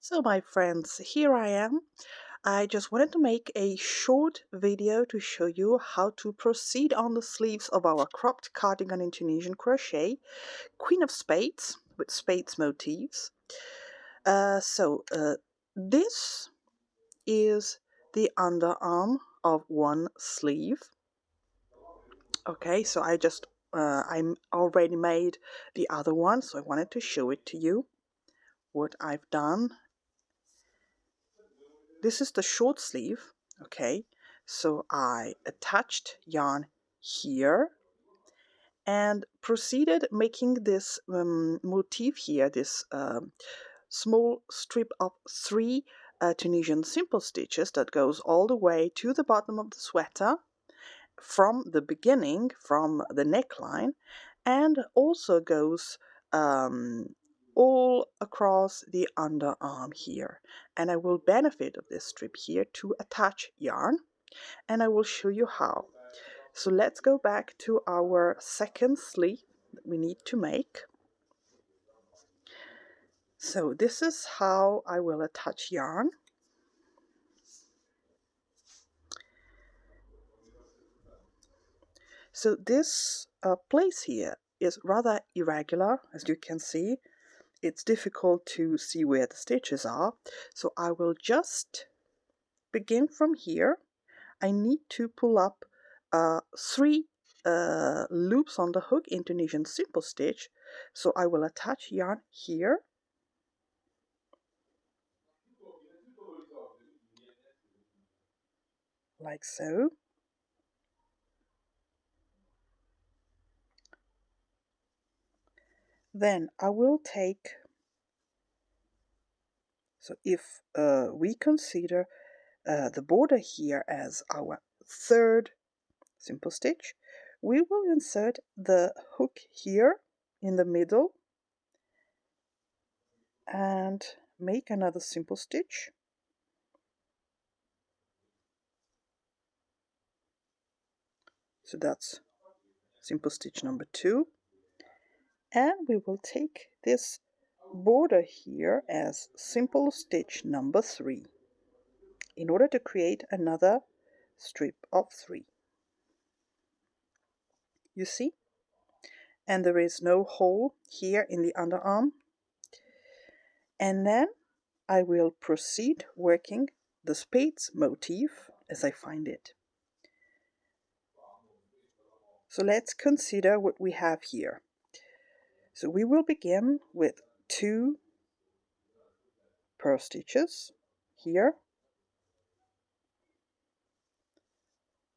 So my friends, here I am. I just wanted to make a short video to show you how to proceed on the sleeves of our cropped cardigan in Tunisian crochet, Queen of Spades with spades motifs. This is the underarm of one sleeve. Okay, so I already made the other one, so I wanted to show it to you, what I've done. This is the short sleeve, okay, so I attached yarn here and proceeded making this motif here, this small strip of 3 Tunisian simple stitches that goes all the way to the bottom of the sweater from the beginning, from the neckline, and also goes all across the underarm here. And I will benefit of this strip here to attach yarn, and I will show you how. So let's go back to our second sleeve that we need to make. So this is how I will attach yarn. So this place here is rather irregular, as you can see. It's difficult to see where the stitches are, so I will just begin from here. I need to pull up 3 loops on the hook in Tunisian simple stitch, so I will attach yarn here, like so. Then I will take, so if we consider the border here as our third simple stitch, we will insert the hook here in the middle and make another simple stitch. So that's simple stitch number 2, and we will take this border here as simple stitch number 3 in order to create another strip of 3. You see? And there is no hole here in the underarm. And then I will proceed working the spades motif as I find it. So let's consider what we have here. So we will begin with 2 purl stitches here,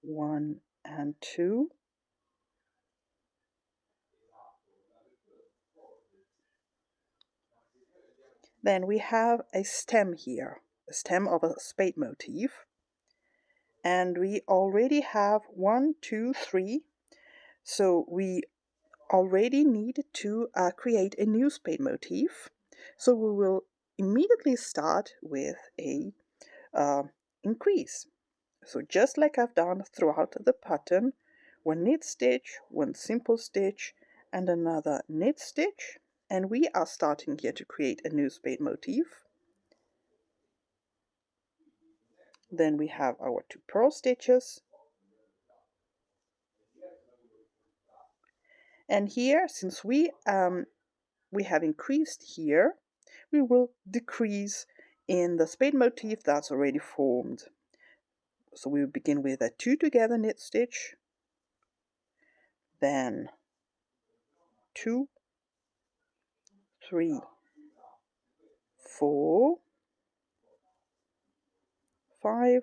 1 and 2, then we have a stem here, a stem of a spade motif, and we already have 1, 2, 3, so we already need to create a new spade motif. So we will immediately start with a increase. So just like I've done throughout the pattern, 1 knit stitch, 1 simple stitch, and another knit stitch, and we are starting here to create a new spade motif. Then we have our 2 purl stitches, and here, since we have increased here, we will decrease in the spade motif that's already formed. So we will begin with a 2 together knit stitch, then 2, 3, 4, 5,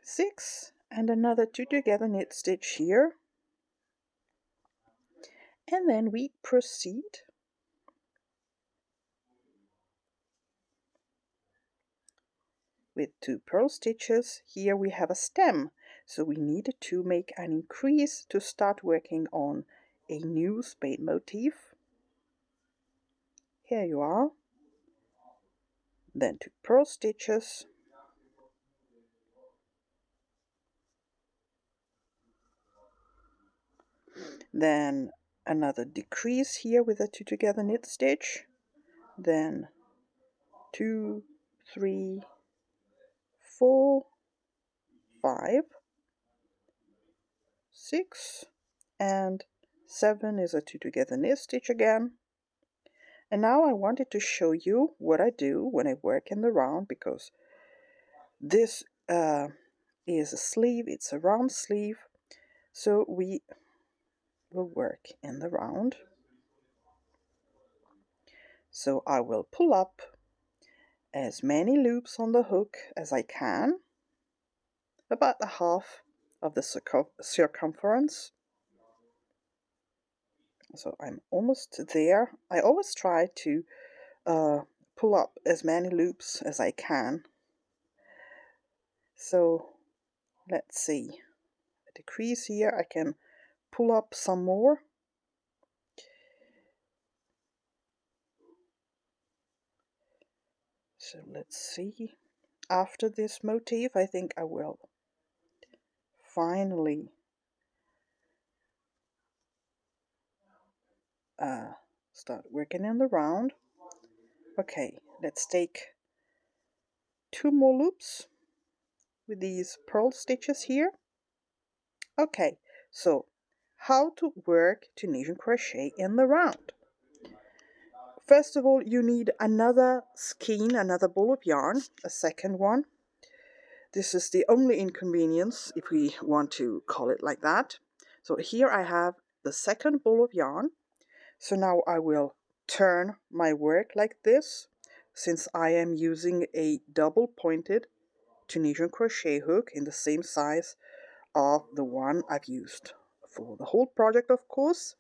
6, and another 2 together knit stitch here, and then we proceed with 2 purl stitches. Here we have a stem, so we need to make an increase to start working on a new spade motif. Here you are. Then 2 purl stitches, then another decrease here with a 2 together knit stitch, then 2, 3, 4, 5, 6, and 7 is a 2 together knit stitch again. And now I wanted to show you what I do when I work in the round, because this is a sleeve, it's a round sleeve, so we will work in the round. So I will pull up as many loops on the hook as I can, about the half of the circumference. So I'm almost there. I always try to pull up as many loops as I can. So let's see, a decrease here, I can pull up some more. So let's see, after this motif I think I will finally start working in the round. Okay, let's take 2 more loops with these purl stitches here. Okay, so how to work Tunisian crochet in the round. First of all, you need another skein, another ball of yarn, a second one. This is the only inconvenience, if we want to call it like that. So here I have the second ball of yarn. So now I will turn my work like this, since I am using a double pointed Tunisian crochet hook in the same size of the one I've used for the whole project, of course.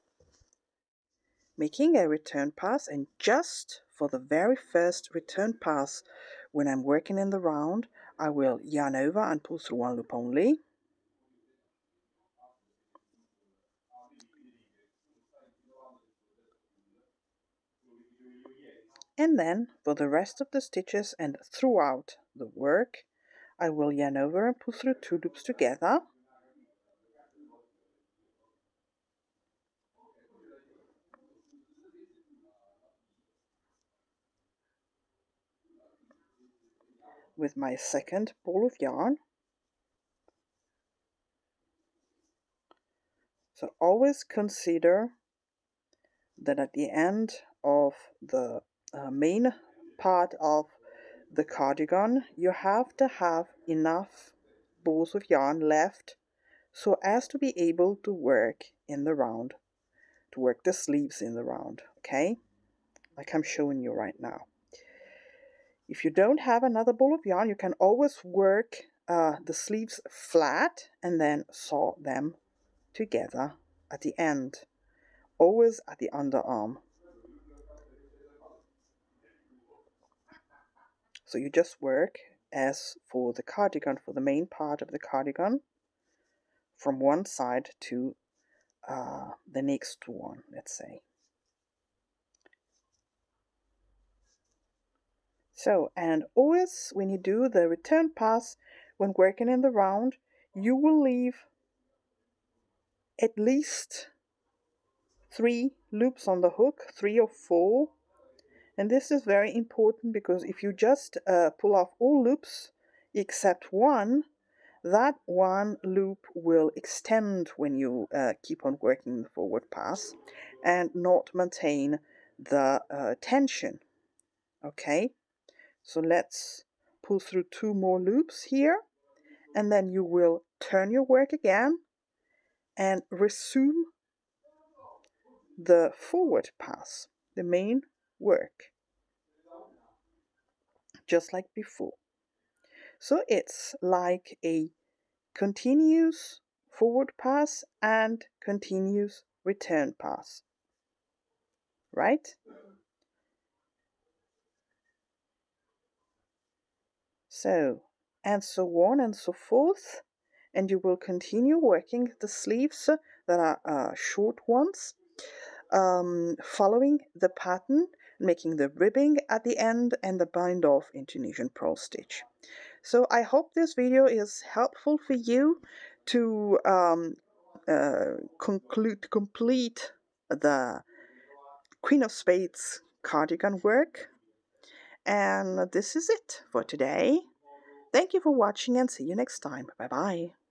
Making a return pass, and just for the very first return pass when I'm working in the round, I will yarn over and pull through 1 loop only. And then for the rest of the stitches and throughout the work, I will yarn over and pull through 2 loops together. With my second ball of yarn. So always consider that at the end of the main part of the cardigan, you have to have enough balls of yarn left so as to be able to work in the round, to work the sleeves in the round, okay? Like I'm showing you right now. If you don't have another ball of yarn, you can always work the sleeves flat and then sew them together at the end, always at the underarm. So you just work as for the cardigan, for the main part of the cardigan, from one side to the next one, let's say. So, and always when you do the return pass, when working in the round, you will leave at least 3 loops on the hook, 3 or 4. And this is very important, because if you just pull off all loops except one, that one loop will extend when you keep on working the forward pass and not maintain the tension. Okay, so let's pull through 2 more loops here, and then you will turn your work again and resume the forward pass, the main work, just like before. So it's like a continuous forward pass and continuous return pass, right? So, and so on and so forth, and you will continue working the sleeves that are short ones, following the pattern, making the ribbing at the end and the bind off in Tunisian purl stitch. So I hope this video is helpful for you to complete the Queen of Spades cardigan work. And this is it for today. Thank you for watching and see you next time. Bye bye.